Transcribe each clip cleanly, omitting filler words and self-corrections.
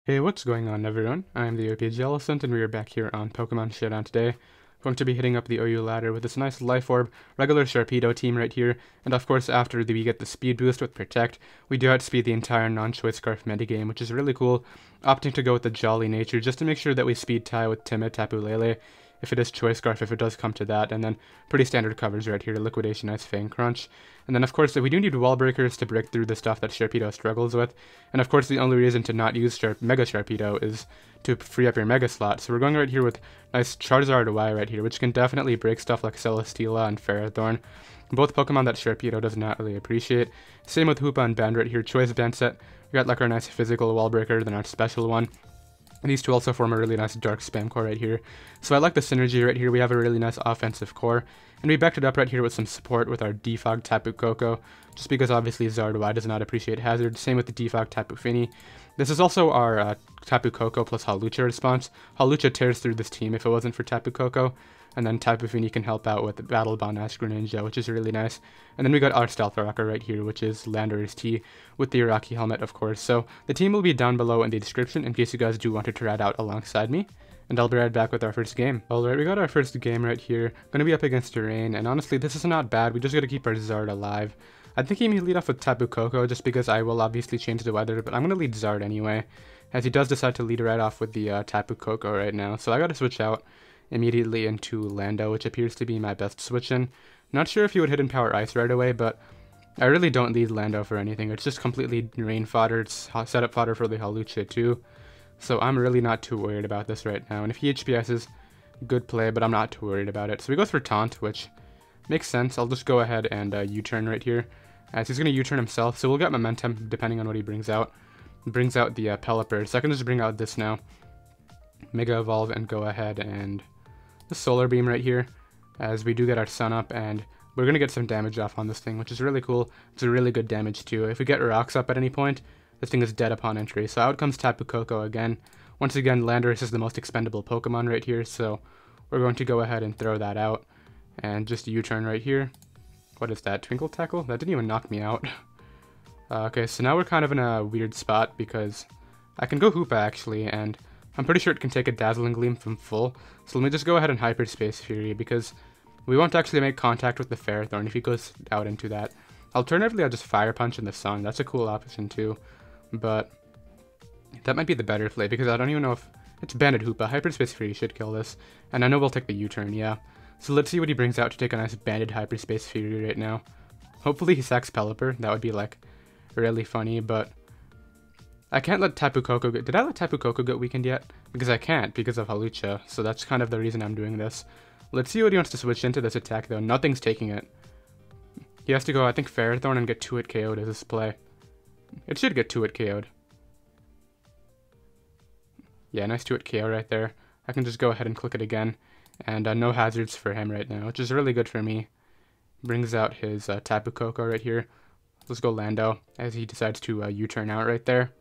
Hey, what's going on everyone? I'm the OPJellicent and we are back here on Pokemon Showdown today. Going to be hitting up the OU ladder with this nice Life Orb, regular Sharpedo team right here, and of course after we get the Speed Boost with Protect, we do outspeed the entire non-choice scarf metagame, which is really cool, opting to go with the Jolly Nature just to make sure that we speed tie with Timid, Tapu Lele, if it is choice scarf, if it does come to that, and then pretty standard covers right here, Liquidation, Ice, Fang, Crunch. And then of course we do need wall breakers to break through the stuff that Sharpedo struggles with, and of course the only reason to not use Mega Sharpedo is to free up your Mega slot, so we're going right here with nice Charizard-Y right here, which can definitely break stuff like Celesteela and Ferrothorn, both Pokemon that Sharpedo does not really appreciate. Same with Hoopa-Unbound right here, choice band set, we got like our nice physical wall breaker, then our special one. And these two also form a really nice dark spam core right here. So I like the synergy right here. We have a really nice offensive core. And we backed it up right here with some support with our Defog Tapu Koko, just because obviously Zard-Y does not appreciate Hazard. Same with the Defog Tapu Fini. This is also our Tapu Koko plus Hawlucha response. Hawlucha tears through this team if it wasn't for Tapu Koko. And then Tapu Fini can help out with the Battle Bond Ash Greninja, which is really nice. And then we got our Stealth Rocker right here, which is Landorus T, with the Iraqi helmet, of course. So the team will be down below in the description in case you guys do want to try it out alongside me. And I'll be right back with our first game. Alright, we got our first game right here. Gonna be up against Rain, and honestly, this is not bad. We just gotta keep our Zard alive. I think he may lead off with Tapu Koko, just because I will obviously change the weather, but I'm gonna lead Zard anyway, as he does decide to lead right off with the Tapu Koko right now. So I gotta switch out immediately into Lando, which appears to be my best switch in. Not sure if he would hidden power ice right away, but I really don't need Lando for anything. It's just completely rain fodder. It's setup fodder for the Hawlucha too. So I'm really not too worried about this right now. And if he HPS's, good play, but I'm not too worried about it. So we go for Taunt, which makes sense. I'll just go ahead and U-turn right here, as he's going to U-turn himself. So we'll get momentum depending on what he brings out. He brings out the Pelipper, so I can just bring out this now. Mega Evolve and go ahead and the Solar Beam right here, as we do get our Sun up, and we're going to get some damage off on this thing, which is really cool. It's a really good damage too. If we get Rocks up at any point, this thing is dead upon entry. So out comes Tapu Koko again. Once again, Landorus is the most expendable Pokemon right here, so we're going to go ahead and throw that out. And just U-turn right here. What is that? Twinkle Tackle? That didn't even knock me out. Okay, so now we're kind of in a weird spot because I can go Hoopa actually, and I'm pretty sure it can take a Dazzling Gleam from full. So let me just go ahead and Hyperspace Fury, because we won't actually make contact with the Ferrothorn if he goes out into that. Alternatively, I'll just Fire Punch in the Sun. That's a cool option too. But that might be the better play, because I don't even know if it's Banded Hoopa. Hyperspace Fury should kill this. And I know we'll take the U-turn, yeah. So let's see what he brings out to take a nice Banded Hyperspace Fury right now. Hopefully he sacks Pelipper. That would be like really funny, but I can't let Tapu Koko get... Did I let Tapu Koko get weakened yet? Because I can't, because of Hawlucha. So that's kind of the reason I'm doing this. Let's see what he wants to switch into this attack, though. Nothing's taking it. He has to go, I think, Ferrothorn and get 2-hit KO'd as this play. It should get 2-hit KO'd. Yeah, nice 2-hit KO right there. I can just go ahead and click it again. And no hazards for him right now, which is really good for me. Brings out his Tapu Koko right here. Let's go Lando, as he decides to U-turn out right there.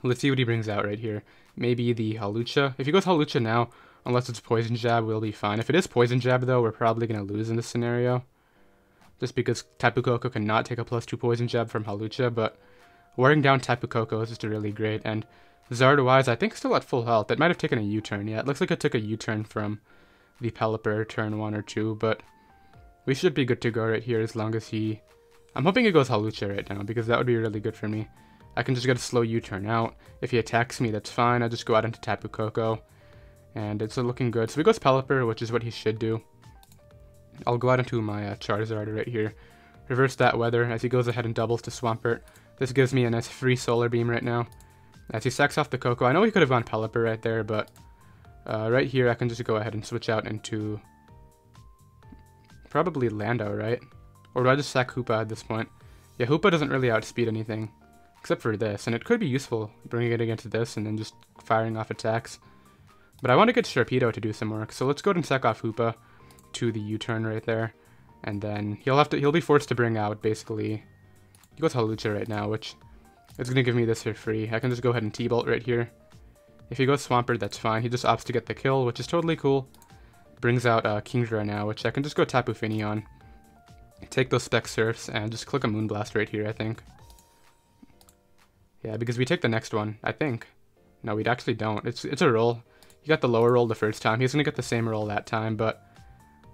Let's see what he brings out right here. Maybe the Hawlucha. If he goes Hawlucha now, unless it's Poison Jab, we'll be fine. If it is Poison Jab, though, we're probably going to lose in this scenario. Just because Tapu Koko cannot take a +2 Poison Jab from Hawlucha, but wearing down Tapu Koko is just really great. And Zard-Y is, I think, still at full health. It might have taken a U-turn. Yeah, it looks like it took a U-turn from the Pelipper turn 1 or 2, but we should be good to go right here as long as he... I'm hoping he goes Hawlucha right now, because that would be really good for me. I can just get a slow U-turn out. If he attacks me, that's fine. I just go out into Tapu Koko, and it's looking good. So he goes Pelipper, which is what he should do. I'll go out into my Charizard right here. Reverse that weather as he goes ahead and doubles to Swampert. This gives me a nice free Solar Beam right now. As he sacks off the Koko. I know he could have gone Pelipper right there, but right here I can just go ahead and switch out into probably Lando, right? Or do I just sack Hoopa at this point? Yeah, Hoopa doesn't really outspeed anything, except for this, and it could be useful bringing it against this and then just firing off attacks. But I want to get Sharpedo to do some work, so let's go ahead and sack off Hoopa to the U-turn right there, and then he'll be forced to bring out basically. He goes Hawlucha right now, which is gonna give me this for free. I can just go ahead and T-Bolt right here. If he goes Swampert, that's fine. He just opts to get the kill, which is totally cool. Brings out Kingdra now, which I can just go Tapu Fini on. Take those Spec Surfs and just click a Moonblast right here, I think. Yeah, because we take the next one, I think. No, we actually don't. It's a roll. He got the lower roll the first time. He's going to get the same roll that time, but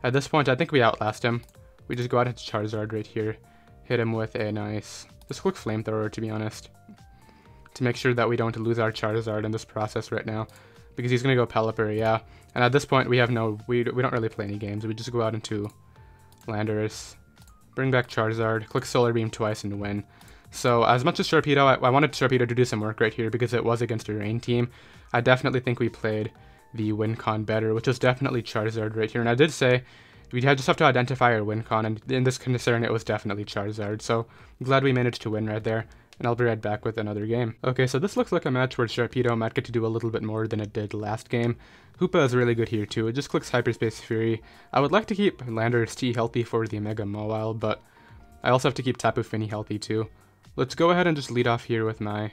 at this point, I think we outlast him. We just go out into Charizard right here. Hit him with a nice, just quick Flamethrower, to be honest. To make sure that we don't lose our Charizard in this process right now. Because he's going to go Pelipper, yeah. And at this point, we have no, we don't really play any games. We just go out into Landorus, bring back Charizard, click Solar Beam twice and win. So as much as Sharpedo, I wanted Sharpedo to do some work right here because it was against a rain team. I definitely think we played the win con better, which was definitely Charizard right here. And I did say we just have to identify our win con, and in this concern, it was definitely Charizard. So I'm glad we managed to win right there. And I'll be right back with another game. Okay, so this looks like a match where Sharpedo might get to do a little bit more than it did last game. Hoopa is really good here too. It just clicks Hyperspace Fury. I would like to keep Landorus T healthy for the Mega Mawile, but I also have to keep Tapu Fini healthy too. Let's go ahead and just lead off here with my...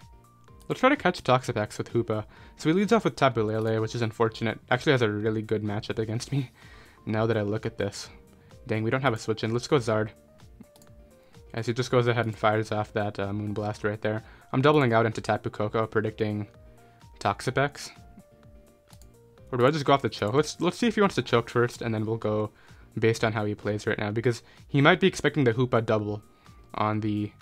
Let's try to catch Toxapex with Hoopa. So he leads off with Tapu Lele, which is unfortunate. Actually has a really good matchup against me, now that I look at this. Dang, we don't have a switch in. Let's go Zard. As he just goes ahead and fires off that Moonblast right there. I'm doubling out into Tapu Koko, predicting Toxapex. Or do I just go off the choke? Let's see if he wants to choke first, and then we'll go based on how he plays right now. Because he might be expecting the Hoopa double on the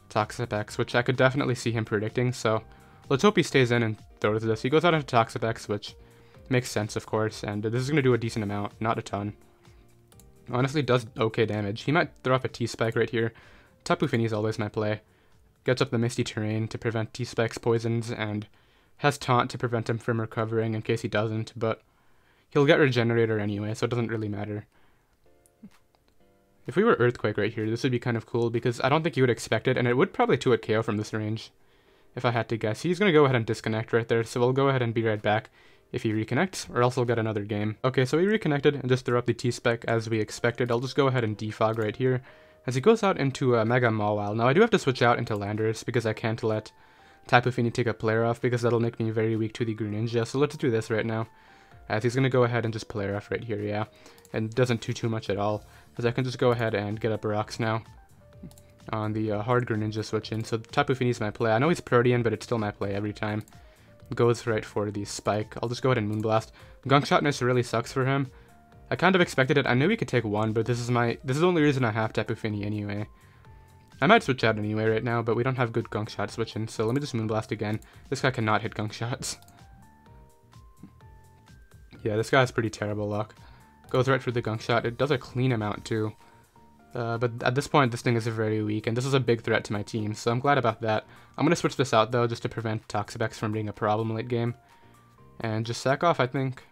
Toxapex, which I could definitely see him predicting. So let's hope he stays in and throws this. He goes out into Toxapex, which makes sense, of course. And this is going to do a decent amount, not a ton. Honestly, does okay damage. He might throw off a T-Spike right here. Tapu Fini is always my play. Gets up the Misty Terrain to prevent T-Spike's poisons, and has Taunt to prevent him from recovering in case he doesn't, but he'll get Regenerator anyway, so it doesn't really matter. If we were Earthquake right here, this would be kind of cool, because I don't think he would expect it, and it would probably 2-hit KO from this range, if I had to guess. He's going to go ahead and disconnect right there, so we'll go ahead and be right back if he reconnects, or else we'll get another game. Okay, so he reconnected and just threw up the T-Spec as we expected. I'll just go ahead and defog right here as he goes out into a Mega Mawile. Now I do have to switch out into Landorus because I can't let Tapu Fini take a player off because that'll make me very weak to the Greninja. So let's do this right now. As he's going to go ahead and just player off right here, yeah. And doesn't do too much at all. As I can just go ahead and get up rocks now on the hard Greninja switch in. So Tapu Fini's my play. I know he's Protean, but it's still my play every time. Goes right for the spike. I'll just go ahead and Moonblast. Gunk Shotness really sucks for him. I kind of expected it. I knew he could take one, but this is the only reason I have Tapu Fini anyway. I might switch out anyway right now, but we don't have good Gunk Shot switching, so let me just Moonblast again. This guy cannot hit Gunk Shots. Yeah, this guy has pretty terrible luck. Goes right for the Gunk Shot. It does a clean amount too. But at this point, this thing is very weak, and this is a big threat to my team, so I'm glad about that. I'm going to switch this out, though, just to prevent Toxapex from being a problem late game. And just sack off, I think.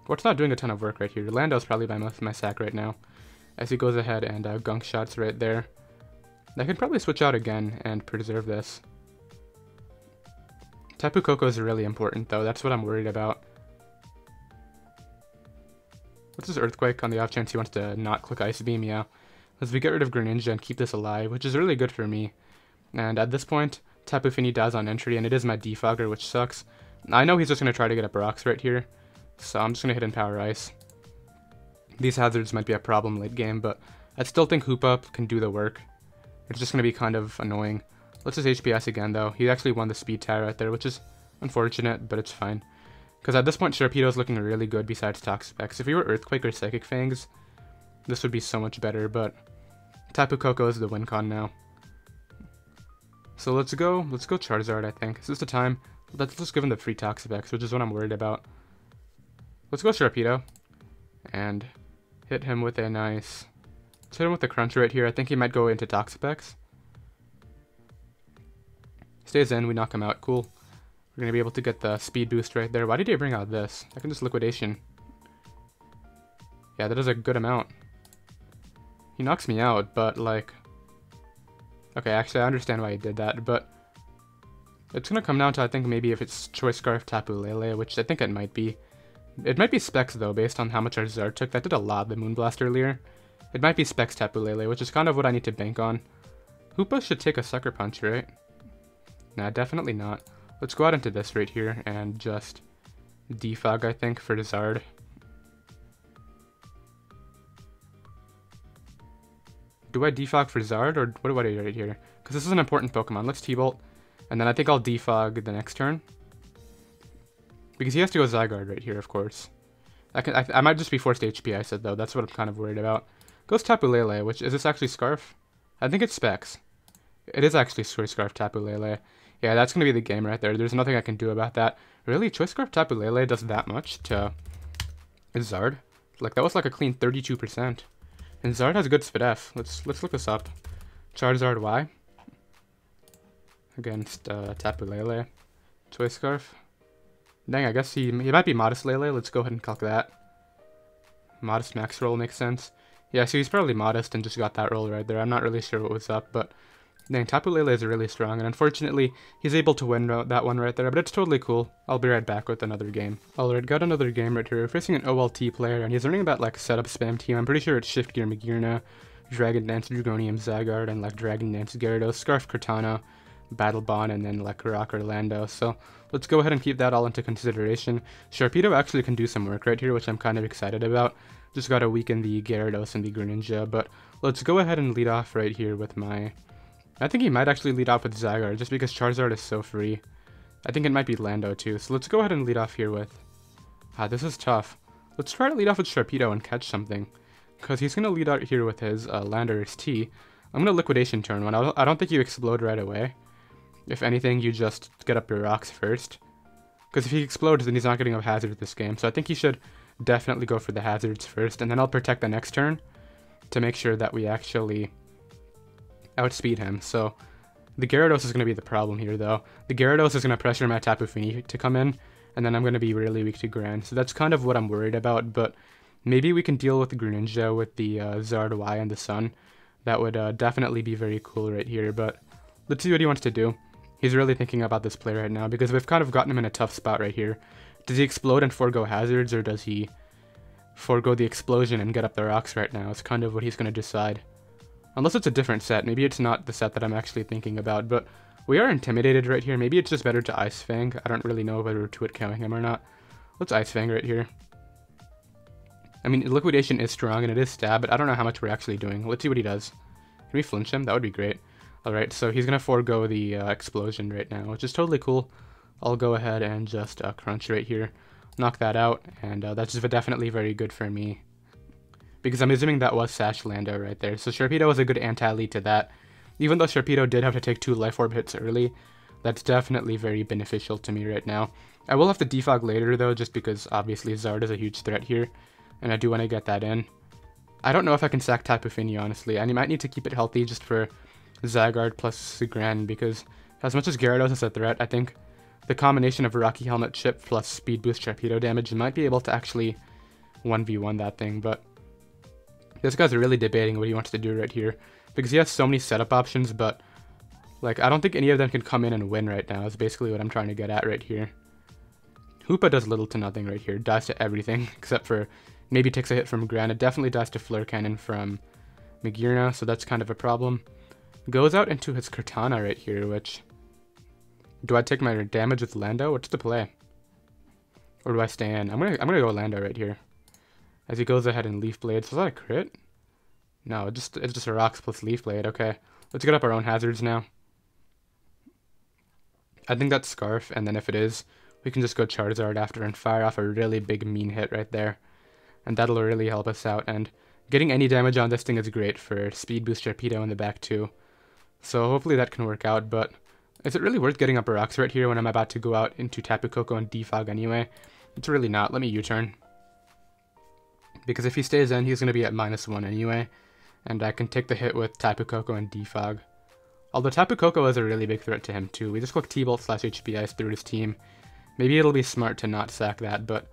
What's not doing a ton of work right here. Lando's probably by most of my sack right now, as he goes ahead and Gunk Shots right there. I can probably switch out again and preserve this. Tapu Koko is really important, though. That's what I'm worried about. What's this Earthquake on the off chance he wants to not click Ice Beam? Yeah. As we get rid of Greninja and keep this alive, which is really good for me. And at this point, Tapu Fini dies on entry, and it is my defogger, which sucks. I know he's just going to try to get up rocks right here, so I'm just going to hit in Power Ice. These hazards might be a problem late game, but I still think Hoopa can do the work. It's just going to be kind of annoying. Let's just HPS again, though. He actually won the speed tie right there, which is unfortunate, but it's fine. Because at this point, Sharpedo is looking really good besides Toxapex. If we were Earthquake or Psychic Fangs, this would be so much better, but Tapu Koko is the win con now. So let's go Charizard, I think. Is this the time? Let's just give him the free Toxapex, which is what I'm worried about. Let's go Sharpedo. And hit him with a nice... Let's hit him with the Crunch right here. I think he might go into Toxapex. Stays in, we knock him out. Cool. We're going to be able to get the speed boost right there. Why did he bring out this? I can just Liquidation. Yeah, that is a good amount. He knocks me out, but like... Okay, actually I understand why he did that, but... It's going to come down to, I think, maybe if it's Choice Scarf Tapu Lele, which I think it might be. It might be Specs, though, based on how much our Zard took. That did a lot, the Moonblast earlier. It might be Specs Tapu Lele, which is kind of what I need to bank on. Hoopa should take a Sucker Punch, right? Nah, definitely not. Let's go out into this right here and just defog, I think, for Zard. Do I defog for Zard, or what do I do right here? Because this is an important Pokemon. Let's T-Bolt. And then I think I'll defog the next turn. Because he has to go Zygarde right here, of course. I might just be forced HP, I said, though. That's what I'm kind of worried about. Goes Tapu Lele, which, is this actually Scarf? I think it's Specs. It is actually Choice Scarf Tapu Lele. Yeah, that's going to be the game right there. There's nothing I can do about that. Really? Choice Scarf Tapu Lele does that much to Zard? Like, that was like a clean 32%. And Zard has good Speed F. Let's look this up. Charizard-Y against Tapu Lele. Choice Scarf. Dang, I guess he might be Modest Lele. Let's go ahead and calc that. Modest max roll makes sense. Yeah, so he's probably Modest and just got that roll right there. I'm not really sure what was up, but dang, Tapu Lele is really strong, and unfortunately, he's able to win that one right there, but it's totally cool. I'll be right back with another game. Alright, got another game right here. We're facing an OLT player, and he's learning about, like, setup spam team. I'm pretty sure it's Shift Gear Magearna, Dragon Dance Dragonium Zygarde, and, like, Dragon Dance Gyarados, Scarf Cortana, Battle Bond, and then, like, Rock Orlando. So let's go ahead and keep that all into consideration. Sharpedo actually can do some work right here, which I'm kind of excited about. Just gotta weaken the Gyarados and the Greninja, but let's go ahead and lead off right here with my... I think he might actually lead off with Zygarde, just because Charizard is so free. I think it might be Lando too, so let's go ahead and lead off here with... this is tough. Let's try to lead off with Sharpedo and catch something, because he's gonna lead out here with his Landorus T. I'm gonna Liquidation turn one. I don't think you explode right away. If anything, you just get up your rocks first. Because if he explodes, then he's not getting up hazards this game. So I think he should definitely go for the hazards first. And then I'll protect the next turn to make sure that we actually outspeed him. So the Gyarados is going to be the problem here, though. The Gyarados is going to pressure my Tapu Fini to come in. And then I'm going to be really weak to Gran. So that's kind of what I'm worried about. But maybe we can deal with the Greninja with the Zard-Y and the Sun. That would definitely be very cool right here. But let's see what he wants to do. He's really thinking about this play right now, because we've kind of gotten him in a tough spot right here. Does he explode and forego hazards, or does he forego the explosion and get up the rocks right now? It's kind of what he's going to decide. Unless it's a different set. Maybe it's not the set that I'm actually thinking about, but we are intimidated right here. Maybe it's just better to Ice Fang. I don't really know whether to KOing him or not. Let's Ice Fang right here. I mean, Liquidation is strong, and it is stab, but I don't know how much we're actually doing. Let's see what he does. Can we flinch him? That would be great. Alright, so he's going to forego the explosion right now, which is totally cool. I'll go ahead and just crunch right here, knock that out, and that's definitely very good for me. Because I'm assuming that was Sash Lando right there. So Sharpedo was a good anti-lead to that. Even though Sharpedo did have to take 2 Life Orb hits early, that's definitely very beneficial to me right now. I will have to defog later though, just because obviously Zard is a huge threat here, and I do want to get that in. I don't know if I can sack Tapu Fini, honestly, and you might need to keep it healthy just for Zygarde plus Gran, because as much as Gyarados is a threat, I think the combination of Rocky Helmet Chip plus Speed Boost Sharpedo damage might be able to actually 1v1 that thing, but this guy's really debating what he wants to do right here, because he has so many setup options, but like I don't think any of them can come in and win right now, is basically what I'm trying to get at right here. Hoopa does little to nothing right here, dies to everything, except for maybe takes a hit from Gran. It definitely dies to Flare Cannon from Magearna, so that's kind of a problem. Goes out into his Cortana right here, which... Do I take my damage with Lando? What's the play? Or do I stay in? I'm gonna go Lando right here. As he goes ahead and Leaf Blade. So is that a crit? No, it's just a Rocks plus Leaf Blade. Okay. Let's get up our own hazards now. I think that's Scarf, and then if it is, we can just go Charizard after and fire off a really big mean hit right there. And that'll really help us out. And getting any damage on this thing is great for Speed Boost Sharpedo in the back too. So hopefully that can work out, but is it really worth getting up a rocks right here when I'm about to go out into Tapu Koko and defog anyway? It's really not. Let me U-turn. Because if he stays in, he's going to be at -1 anyway, and I can take the hit with Tapu Koko and defog. Although Tapu Koko is a really big threat to him too. We just click T-Bolt / HP Ice through his team. Maybe it'll be smart to not sack that, but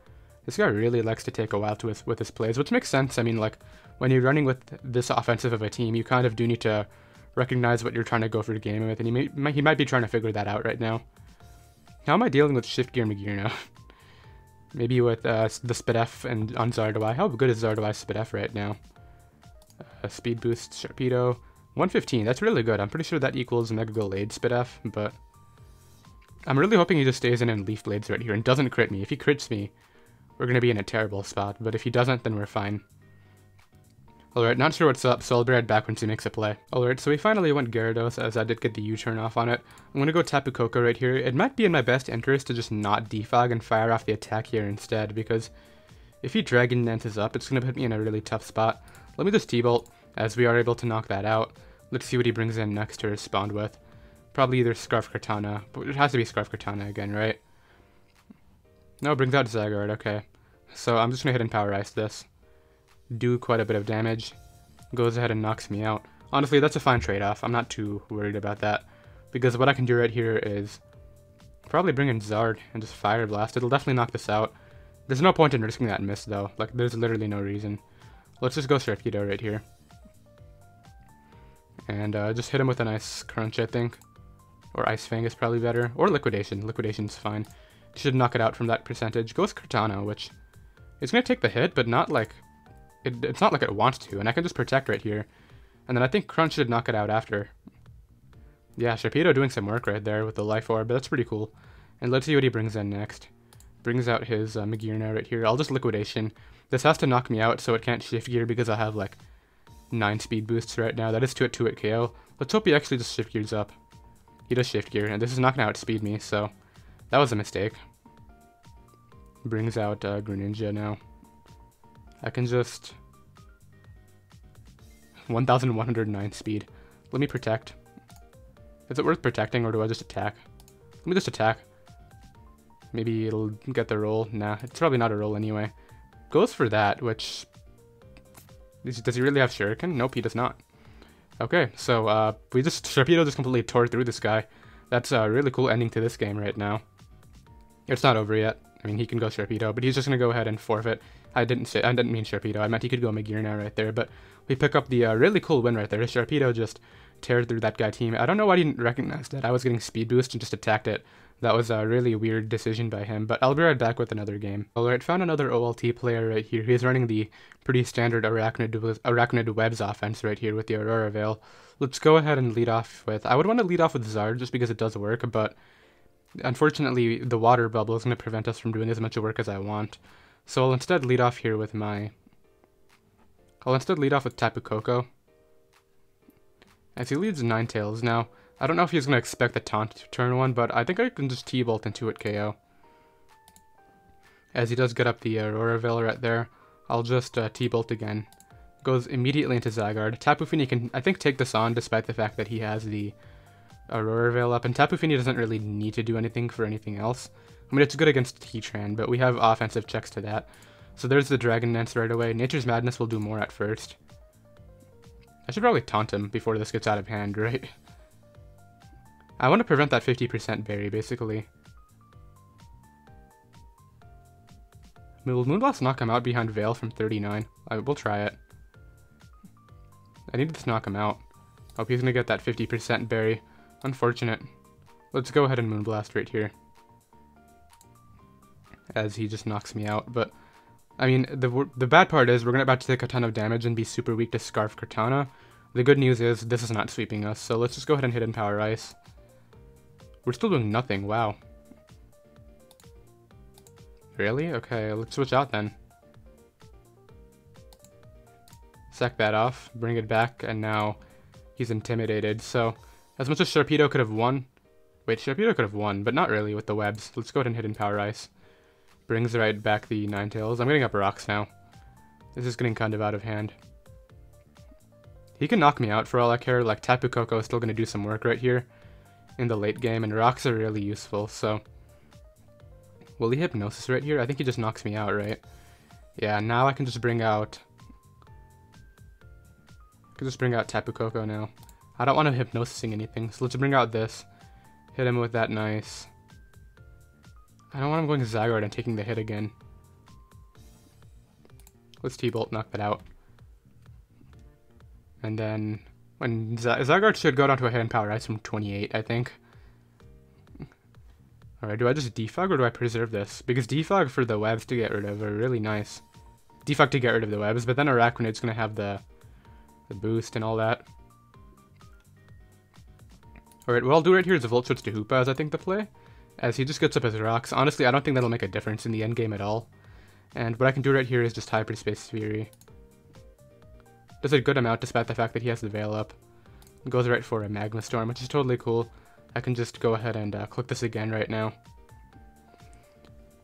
this guy really likes to take a while with his plays, which makes sense. I mean, like, when you're running with this offensive of a team, you kind of do need to recognize what you're trying to go for the game with, and he might be trying to figure that out right now. How am I dealing with Shift Gear Magearna? Maybe with the Speed F and on Zard-Y. How good is Zard-Y's Speed F right now? Speed Boost Sharpedo. 115, that's really good. I'm pretty sure that equals Mega Gallade Speed F, but I'm really hoping he just stays in and Leaf Blades right here and doesn't crit me. If he crits me, we're going to be in a terrible spot, but if he doesn't, then we're fine. Alright, not sure what's up, so I'll be right back once he makes a play. Alright, so we finally went Gyarados, as I did get the U-turn off on it. I'm gonna go Tapu Koko right here. It might be in my best interest to just not defog and fire off the attack here instead, because if he Dragon Dances up, it's gonna put me in a really tough spot. Let me just T-Bolt, as we are able to knock that out. Let's see what he brings in next to respond with. Probably either Scarf Cortana, but it has to be Scarf Cortana again, right? No, it brings out Zygarde, okay. So I'm just gonna hit and Power Ice this. Do quite a bit of damage. Goes ahead and knocks me out. Honestly, that's a fine trade-off. I'm not too worried about that. Because what I can do right here is probably bring in Zard and just Fire Blast. It'll definitely knock this out. There's no point in risking that miss, though. Like, there's literally no reason. Let's just go Sharpedo right here. And just hit him with a nice Crunch, I think. Or Ice Fang is probably better. Or Liquidation. Liquidation's fine. Should knock it out from that percentage. Goes Cortana, which is going to take the hit, but not like... It's not like it wants to, and I can just Protect right here. And then I think Crunch should knock it out after. Yeah, Sharpedo doing some work right there with the Life Orb, but that's pretty cool. And let's see what he brings in next. Brings out his Magearna right here. I'll just Liquidation. This has to knock me out, so it can't Shift Gear because I have like 9 speed boosts right now. That is 2-hit KO. Let's hope he actually just Shift Gears up. He does Shift Gear, and this is not going to outspeed me, so that was a mistake. Brings out Greninja now. I can just 1109 speed. Let me Protect. Is it worth protecting, or do I just attack? Let me just attack. Maybe it'll get the roll. Nah, it's probably not a roll anyway. Goes for that, which... Does he really have Shuriken? Nope, he does not. Okay, so Sharpedo just completely tore through this guy. That's a really cool ending to this game right now. It's not over yet. I mean, he can go Sharpedo, but he's just gonna go ahead and forfeit. I didn't mean Sharpedo. I meant he could go Magearna right there, but we pick up the really cool win right there. Sharpedo just teared through that guy team. I don't know why I didn't recognize that. I was getting Speed Boost and just attacked it. That was a really weird decision by him, but I'll be right back with another game. Alright, found another OLT player right here. He's running the pretty standard Arachnid Webs offense right here with the Aurora Veil. Let's go ahead and lead off with... I would want to lead off with Zard just because it does work, but unfortunately the water bubble is going to prevent us from doing as much work as I want. So I'll instead lead off here with Tapu Koko. As he leads Ninetales now. I don't know if he's going to expect the taunt to turn one, but I think I can just T-Bolt and 2-hit KO. As he does get up the Aurora Veil right there, I'll just T-Bolt again. Goes immediately into Zygarde. Tapu Fini can, I think, take this on despite the fact that he has the Aurora Veil up, and Tapu Fini doesn't really need to do anything for anything else. I mean, it's good against Heatran, but we have offensive checks to that. So there's the Dragon Dance right away. Nature's Madness will do more at first. I should probably taunt him before this gets out of hand, right? I want to prevent that 50% berry, basically. Will Moonblast knock him out behind Veil from 39? We'll try it. I need to knock him out. Hope he's going to get that 50% berry. Unfortunate. Let's go ahead and Moonblast right here. As he just knocks me out, but... I mean, the bad part is we're about to take a ton of damage and be super weak to Scarf Cortana. The good news is this is not sweeping us, so let's just go ahead and hit and Power Ice. We're still doing nothing, wow. Really? Okay, let's switch out then. Sack that off, bring it back, and now he's intimidated. So, as much as Sharpedo could have won... Wait, Sharpedo could have won, but not really with the webs. Let's go ahead and hit and Power Ice. Brings right back the Ninetales. I'm getting up rocks now. This is getting kind of out of hand. He can knock me out for all I care. Like, Tapu Koko is still going to do some work right here in the late game, and rocks are really useful, so... Will he Hypnosis right here? I think he just knocks me out, right? Yeah, now I can just bring out... Tapu Koko now. I don't want him Hypnosising anything, so let's bring out this. Hit him with that nice... I don't want him going to Zygarde and taking the hit again. Let's T-Bolt, knock that out. And then... when Zygarde should go down to a hit and Power Ice from 28, I think. Alright, do I just defog or do I preserve this? Because defog for the webs to get rid of are really nice. Defog to get rid of the webs, but then Arachnid's going to have the boost and all that. Alright, what I'll do right here is a Volt Switch to Hoopa as I think the play. As he just gets up his rocks. Honestly, I don't think that'll make a difference in the end game at all. And what I can do right here is just Hyperspace Fury. does a good amount despite the fact that he has the Veil up. Goes right for a Magma Storm, which is totally cool. I can just go ahead and click this again right now.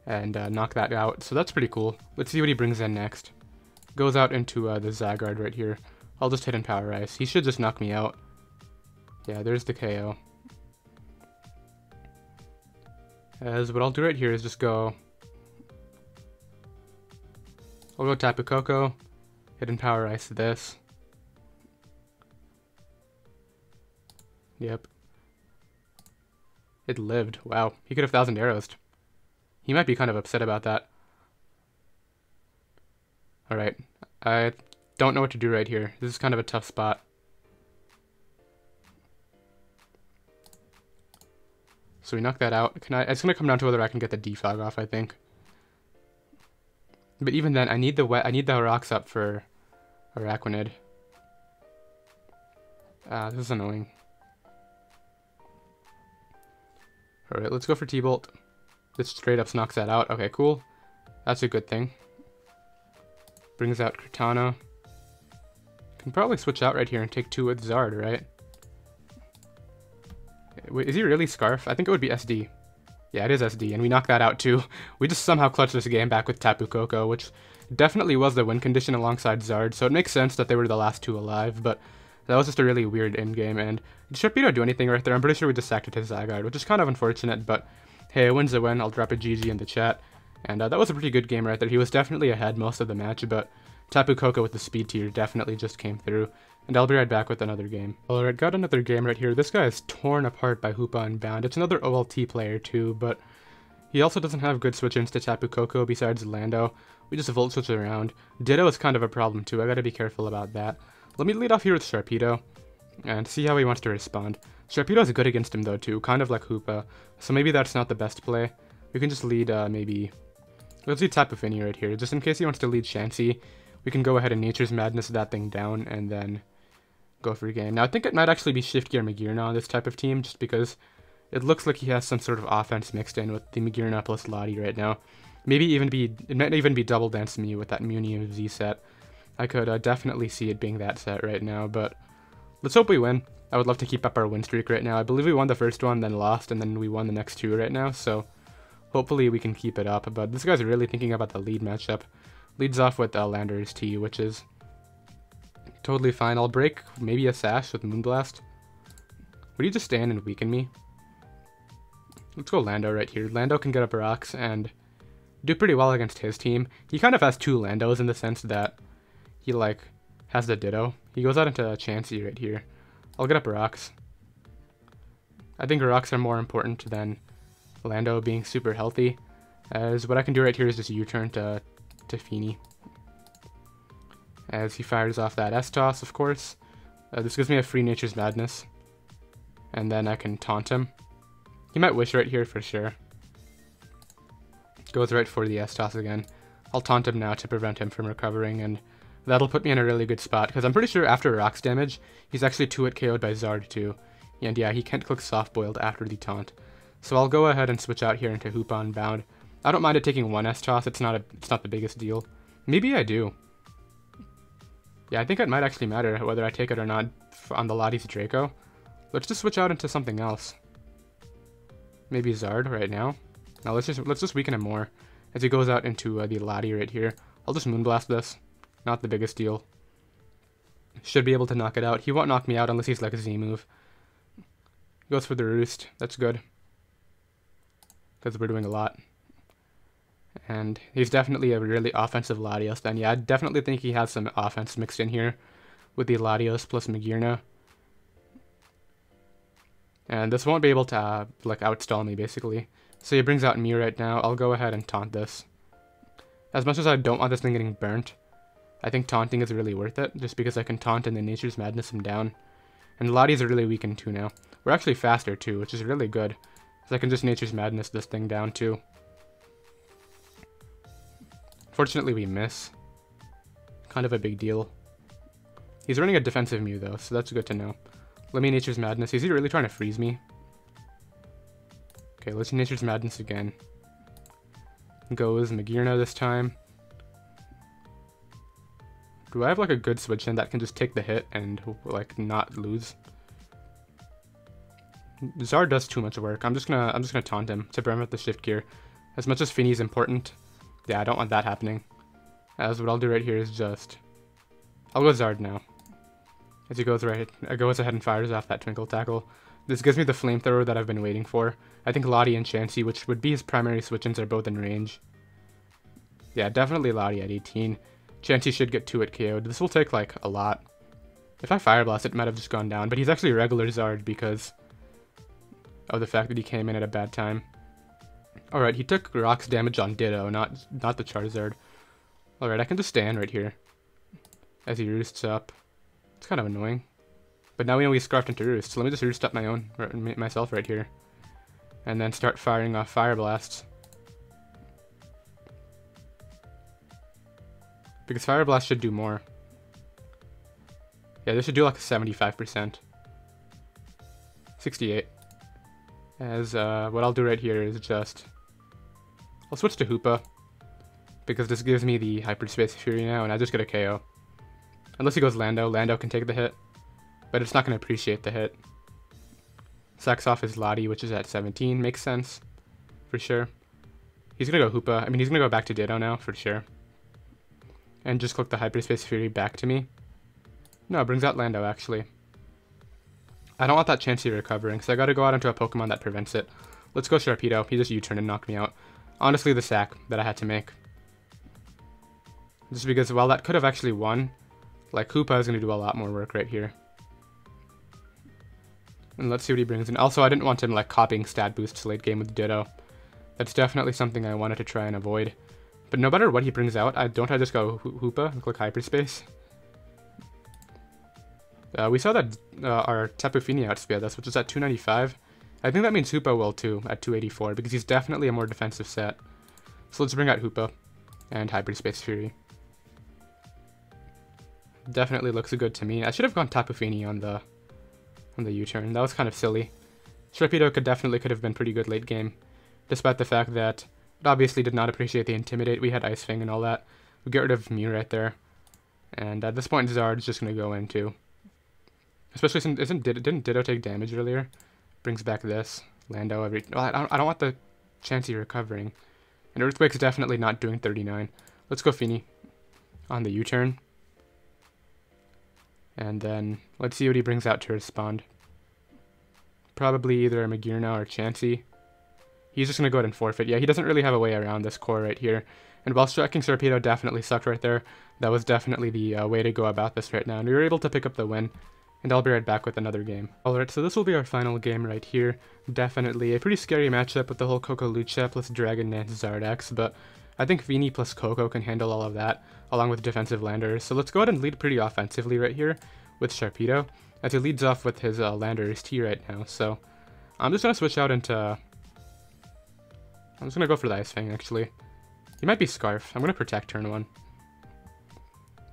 And knock that out, so that's pretty cool. Let's see what he brings in next. Goes out into the Zygarde right here. I'll just hit and Power Ice. He should just knock me out. Yeah, there's the KO. As what I'll do right here is just go... I'll go Tapu Koko, hit and Power Ice this. Yep. It lived. Wow, he could have 1,000 arrows. He might be kind of upset about that. Alright, I don't know what to do right here. This is kind of a tough spot. So we knock that out. It's gonna come down to whether I can get the defog off, I think. But even then, I need the rocks up for Araquanid. This is annoying. Alright, let's go for T-Bolt. This straight up knocks that out. Okay, cool. That's a good thing. Brings out Cortana. Can probably switch out right here and take 2 with Zard, right? Wait, is he really Scarf? I think it would be SD. Yeah, it is SD, and we knock that out too. We just somehow clutched this game back with Tapu Koko, which definitely was the win condition alongside Zard, so it makes sense that they were the last 2 alive, but that was just a really weird endgame, and did Sharpedo do anything right there? I'm pretty sure we just sacked it to Zygarde, which is kind of unfortunate, but hey, a win's a win. I'll drop a GG in the chat. And that was a pretty good game right there. He was definitely ahead most of the match, but Tapu Koko with the speed tier definitely just came through. And I'll be right back with another game. Alright, got another game right here. This guy is torn apart by Hoopa-Unbound. It's another OLT player too, but he also doesn't have good switch-ins to Tapu Koko besides Lando. We just Volt Switch around. Ditto is kind of a problem too. I gotta be careful about that. Let me lead off here with Sharpedo and see how he wants to respond. Sharpedo is good against him though too, kind of like Hoopa, so maybe that's not the best play. We can just lead maybe... Let's lead Tapu Fini right here, just in case he wants to lead Chansey. We can go ahead and Nature's Madness that thing down and then go for a game. Now I think it might actually be Shift Gear Magearna on this type of team, just because it looks like he has some sort of offense mixed in with the Magearna plus Lottie right now. It might even be Double Dance Mew with that Munium Z set. I could definitely see it being that set right now, but let's hope we win. I would love to keep up our win streak right now. I believe we won the first one, then lost, and then we won the next 2 right now, so hopefully we can keep it up. But this guy's really thinking about the lead matchup. Leads off with Landorus T, which is totally fine. I'll break maybe a Sash with Moonblast. Would you just stand and weaken me? Let's go Lando right here. Lando can get up rocks and do pretty well against his team. He kind of has 2 Landos in the sense that he, like, has the Ditto. He goes out into Chansey right here. I'll get up rocks. I think rocks are more important than Lando being super healthy, as what I can do right here is just U-turn to Fini. As he fires off that S-Toss, of course. This gives me a free Nature's Madness. And then I can taunt him. He might Wish right here for sure. Goes right for the S-Toss again. I'll taunt him now to prevent him from recovering, and that'll put me in a really good spot, because I'm pretty sure after Rocks damage, he's actually 2-hit KO'd by Zard too. And yeah, he can't click Soft Boiled after the taunt. So I'll go ahead and switch out here into Hoopa-Unbound. I don't mind it taking 1 S-Toss, it's not the biggest deal. Maybe I do. Yeah, I think it might actually matter whether I take it or not on the Lottie's Draco. Let's just switch out into something else. Maybe Zard right now. Now let's just weaken him more as he goes out into the Lottie right here. I'll just Moonblast this. Not the biggest deal. Should be able to knock it out. He won't knock me out unless he's like a Z move. Goes for the Roost. That's good, because we're doing a lot. And he's definitely a really offensive Latios then. Yeah, I definitely think he has some offense mixed in here with the Latios plus Magearna. And this won't be able to like outstall me basically. So he brings out Mew right now. I'll go ahead and taunt this. As much as I don't want this thing getting burnt, I think taunting is really worth it, just because I can taunt and then Nature's Madness him down. And Lottie's are really weakened too now. We're actually faster too, which is really good. So I can just Nature's Madness this thing down too. Fortunately we miss. Kind of a big deal. He's running a defensive Mew though, so that's good to know. Let me Nature's Madness. Is he really trying to freeze me? Okay, let's Nature's Madness again. Goes Magearna this time. Do I have like a good switch in that can just take the hit and like not lose? Zard does too much work. I'm just gonna taunt him to prevent the shift gear. As much as Finny's important, yeah, I don't want that happening. As what I'll do right here is just, I'll go Zard now. As he goes ahead and fires off that Twinkle Tackle. This gives me the Flamethrower that I've been waiting for. I think Lottie and Chansey, which would be his primary switch-ins, are both in range. Yeah, definitely Lottie at 18. Chansey should get 2 at KO'd. This will take, like, a lot. If I Fire Blast, it might have just gone down, but he's actually regular Zard because of the fact that he came in at a bad time. Alright, he took Rock's damage on Ditto, not the Charizard. Alright, I can just stand right here as he roosts up. It's kind of annoying. But now we know he's scarfed into Roost, so let me just roost up myself right here. And then start firing off Fire Blasts. Because Fire Blast should do more. Yeah, this should do like a 75%. 68. As what I'll do right here is just, I'll switch to Hoopa. Because this gives me the Hyperspace Fury now, and I just get a KO. Unless he goes Lando. Lando can take the hit. But it's not going to appreciate the hit. Sacks off his Lottie, which is at 17. Makes sense. For sure. He's going to go Hoopa. I mean, he's going to go back to Ditto now, for sure. And just click the Hyperspace Fury back to me. No, it brings out Lando, actually. I don't want that Chansey recovering, so I got to go out into a Pokemon that prevents it. Let's go Sharpedo. He just U-turned and knocked me out. Honestly, the sack that I had to make. Just because, while that could have actually won, like, Hoopa is going to do a lot more work right here. And let's see what he brings in. Also, I didn't want him, like, copying stat boosts late game with Ditto. That's definitely something I wanted to try and avoid. But no matter what he brings out, I just go Hoopa and click Hyperspace. We saw that our Tapu Fini outspeed us, which is at 295. I think that means Hoopa will too, at 284, because he's definitely a more defensive set. So let's bring out Hoopa and Hyperspace Fury. Definitely looks good to me. I should have gone Tapu Fini on the U-turn. That was kind of silly. Sharpedo could have been pretty good late game, despite the fact that it obviously did not appreciate the Intimidate. We had Ice Fang and all that. We get rid of Mew right there. And at this point, Zard's just going to go in too. Especially since didn't Ditto take damage earlier? Brings back this. Lando every... Well, I don't want the Chansey recovering. And Earthquake's definitely not doing 39. Let's go Fini on the U-turn. And then let's see what he brings out to respond. Probably either a Magearna or Chansey. He's just going to go ahead and forfeit. Yeah, he doesn't really have a way around this core right here. And while striking Sharpedo definitely sucked right there, that was definitely the way to go about this right now. And we were able to pick up the win. And I'll be right back with another game. Alright, so this will be our final game right here. Definitely a pretty scary matchup with the whole Coco Lucha plus Dragon Dance Zardax, but I think Fini plus Coco can handle all of that, along with defensive landers. So let's go ahead and lead pretty offensively right here with Sharpedo, as he leads off with his Landorus T right now. So I'm just going to switch out into... I'm just going to go for the Ice Fang, actually. He might be Scarf. I'm going to Protect turn 1.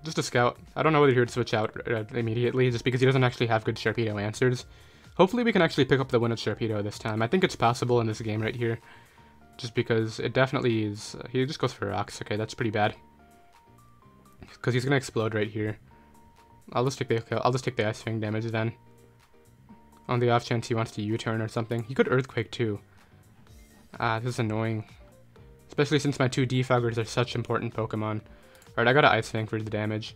Just a Scout. I don't know whether he would switch out immediately, just because he doesn't actually have good Sharpedo answers. Hopefully we can actually pick up the win with Sharpedo this time. I think it's possible in this game right here, just because it definitely is... he just goes for Rocks. Okay, that's pretty bad. Because he's going to explode right here. I'll just take the Ice Fang damage then. On the off chance he wants to U-turn or something. He could Earthquake too. Ah, this is annoying. Especially since my two Defoggers are such important Pokemon. Alright, I got an Ice Fang for the damage.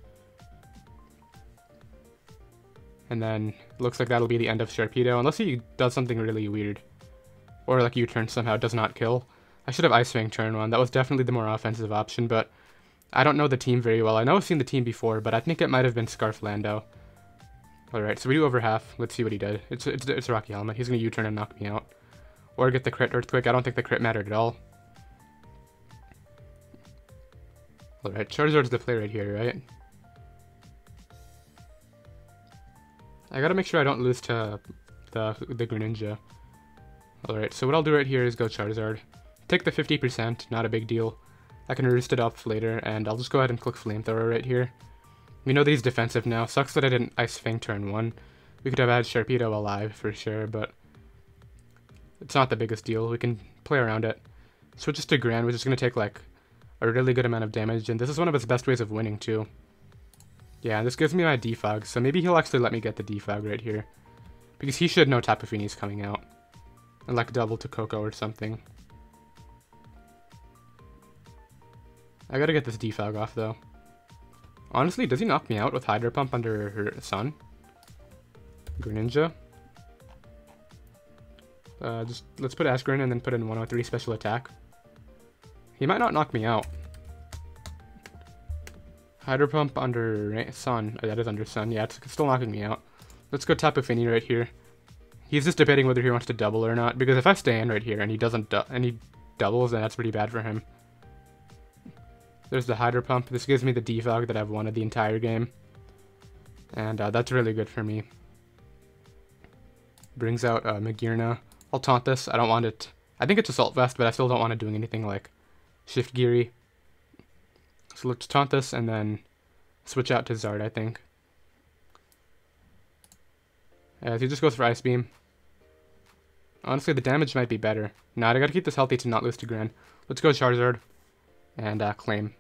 And then, looks like that'll be the end of Sharpedo, unless he does something really weird. Or like U-turn somehow does not kill. I should have Ice Fang turn 1, that was definitely the more offensive option, but I don't know the team very well. I know I've seen the team before, but I think it might have been Scarf Lando. Alright, so we do over half. Let's see what he did. It's Rocky Helmet. He's going to U-turn and knock me out. Or get the crit Earthquake. I don't think the crit mattered at all. Alright, Charizard's the play right here, right? I gotta make sure I don't lose to the Greninja. Alright, so what I'll do right here is go Charizard. Take the 50%, not a big deal. I can roost it up later, and I'll just go ahead and click Flamethrower right here. We know that he's defensive now. Sucks that I didn't Ice Fang turn 1. We could have had Sharpedo alive for sure, but it's not the biggest deal. We can play around it. Switches to Grand, which is going to take like a really good amount of damage, and this is one of his best ways of winning too. Yeah, this gives me my defog, so maybe he'll actually let me get the defog right here. Because he should know Tapu Fini's coming out. And like double to Coco or something. I gotta get this defog off though. Honestly, does he knock me out with Hydro Pump under her Sun? Greninja. Just let's put Asgrin and then put in 103 special attack. He might not knock me out. Hydro Pump under Sun. Oh, that is under Sun. Yeah, it's still knocking me out. Let's go Tapu Fini right here. He's just debating whether he wants to double or not, because if I stay in right here and he doesn't and he doubles, then that's pretty bad for him. There's the Hydro Pump. This gives me the defog that I've wanted the entire game. And that's really good for me. Brings out Magearna. I'll taunt this. I don't want it. I think it's Assault Vest, but I still don't want it doing anything like Shift Geary. So let's taunt this and then switch out to Zard, I think. As he just goes for Ice Beam. Honestly, the damage might be better. Nah, I gotta keep this healthy to not lose to Gran. Let's go Charizard and claim.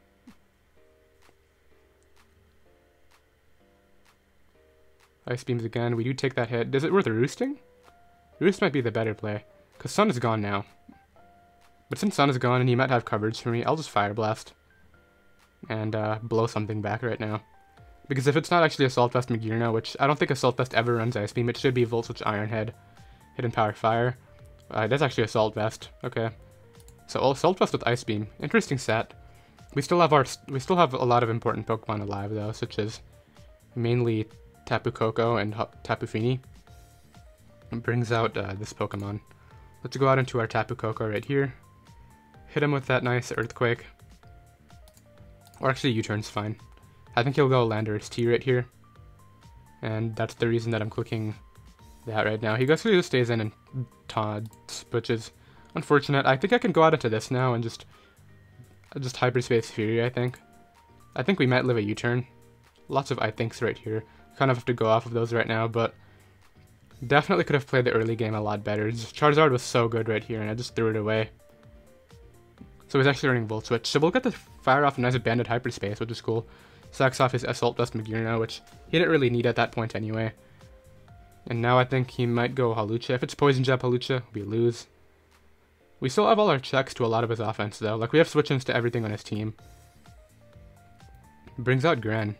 Ice Beams again. We do take that hit. Is it worth roosting? Roost might be the better play, because Sun is gone now. But since Sun is gone and he might have coverage for me, I'll just Fire Blast. And blow something back right now. Because if it's not actually Assault Vest Magearna, which I don't think Assault Vest ever runs Ice Beam, it should be Volt Switch Iron Head. Hidden Power Fire. That's actually Assault Vest. Okay. So Assault Vest with Ice Beam. Interesting set. We still have a lot of important Pokemon alive though, such as mainly Tapu Koko and Tapu Fini. It brings out this Pokemon. Let's go out into our Tapu Koko right here. Hit him with that nice Earthquake. Or actually U-turn's fine. I think he'll go Landorus T right here. And that's the reason that I'm clicking that right now. He actually just stays in and taunts, which is unfortunate. I think I can go out into this now and just Hyperspace Fury, I think. I think we might live a U-turn. Lots of I thinks right here. Kind of have to go off of those right now, but definitely could have played the early game a lot better. Charizard was so good right here, and I just threw it away. So he's actually running Volt Switch. So we'll get to fire off a nice Banded Hyperspace, which is cool. Sacks off his Assault Vest Magearna, which he didn't really need at that point anyway. And now I think he might go Hawlucha. If it's Poison Jab Hawlucha, we lose. We still have all our checks to a lot of his offense, though. Like, we have switch-ins to everything on his team. Brings out Gran.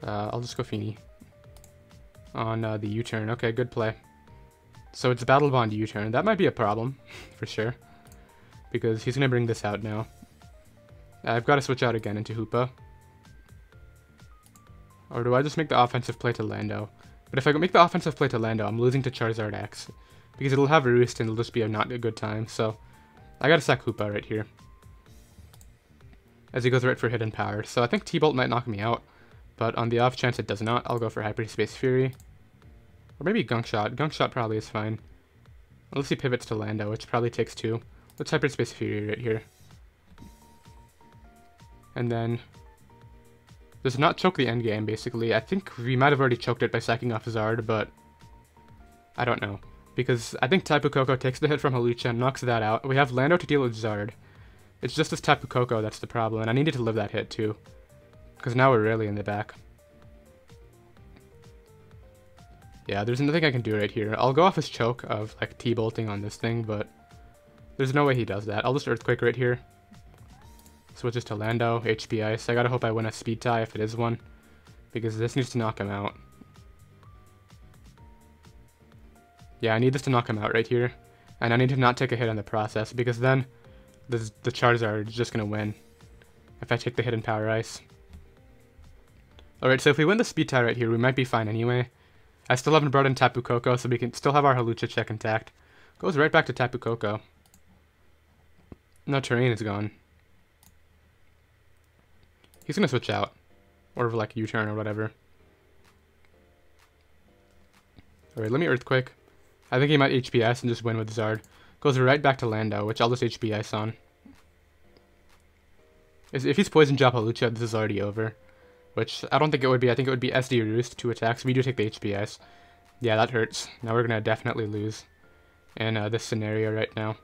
I'll just go Fini. On the U-turn. Okay, good play. So it's Battle Bond U-turn. That might be a problem, for sure. Because he's going to bring this out now. I've got to switch out again into Hoopa. Or do I just make the offensive play to Lando? But if I make the offensive play to Lando, I'm losing to Charizard X. Because it'll have a Roost and it'll just be not a good time. So I gotta sack Hoopa right here. As he goes right for Hidden Power. So I think T-Bolt might knock me out. But on the off chance it does not, I'll go for Hyperspace Fury. Or maybe Gunk Shot. Gunk Shot probably is fine. Unless he pivots to Lando, which probably takes 2. Let's Hyperspace Fury right here. And then does not choke the end game, basically. I think we might have already choked it by sacking off Zard, but I don't know. Because I think Tapu Koko takes the hit from Hawlucha and knocks that out. We have Lando to deal with Zard. It's just this Tapu Koko that's the problem, and I needed to live that hit too. Because now we're really in the back. Yeah, there's nothing I can do right here. I'll go off his choke of like T-bolting on this thing, but there's no way he does that. I'll just Earthquake right here. Switches to Lando, HP Ice. I gotta hope I win a speed tie if it is one, because this needs to knock him out. Yeah, I need this to knock him out right here, and I need to not take a hit in the process, because then the Charizard is just gonna win if I take the Hidden Power Ice. Alright, so if we win the speed tie right here, we might be fine anyway. I still haven't brought in Tapu Koko, so we can still have our Hawlucha check intact. Goes right back to Tapu Koko. No, Terrain is gone. He's gonna switch out. Or like U-turn or whatever. Alright, let me Earthquake. I think he might HPS and just win with Zard. Goes right back to Lando, which I'll just HPS on. If he's Poison Jab Hawlucha, this is already over. Which I don't think it would be. I think it would be SD Roost, 2 attacks. We do take the HPS. Yeah, that hurts. Now we're gonna definitely lose in this scenario right now.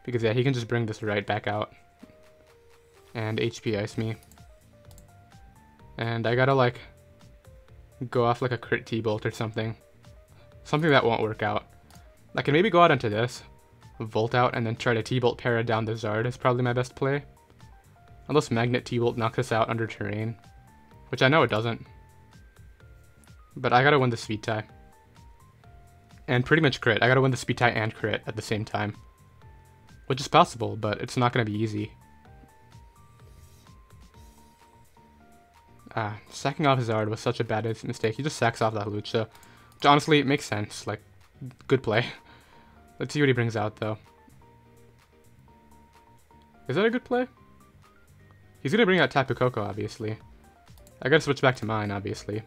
Because yeah, he can just bring this right back out and HP Ice me. And I gotta like go off like a crit T-Bolt or something. Something that won't work out. I can maybe go out into this, Volt out, and then try to T-Bolt para down the Zard is probably my best play. Unless Magnet T-Bolt knocks us out under terrain. Which I know it doesn't. But I gotta win the speed tie. And pretty much crit. I gotta win the speed tie and crit at the same time. Which is possible, but it's not gonna be easy. Sacking off Zard was such a bad mistake. He just sacks off that Lucha. Which honestly, it makes sense. Like, good play. Let's see what he brings out, though. Is that a good play? He's gonna bring out Tapu Koko, obviously. I gotta switch back to mine, obviously.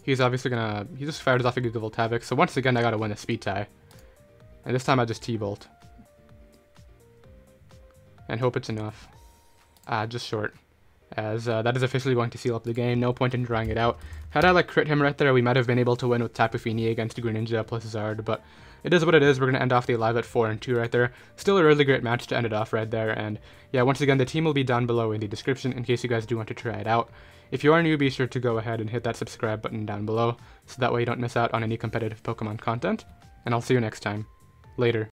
He's obviously gonna... He just fires off a Gigavolt Havoc, so once again I gotta win the speed tie. And this time I just T-Bolt. And hope it's enough. Just short. As that is officially going to seal up the game, no point in drawing it out. Had I like crit him right there, we might have been able to win with Tapu Fini against Greninja plus Zard, but it is what it is. We're going to end off the live at 4-2 right there. Still a really great match to end it off right there, and yeah, once again, the team will be down below in the description in case you guys do want to try it out. If you are new, be sure to go ahead and hit that subscribe button down below, so that way you don't miss out on any competitive Pokemon content, and I'll see you next time. Later.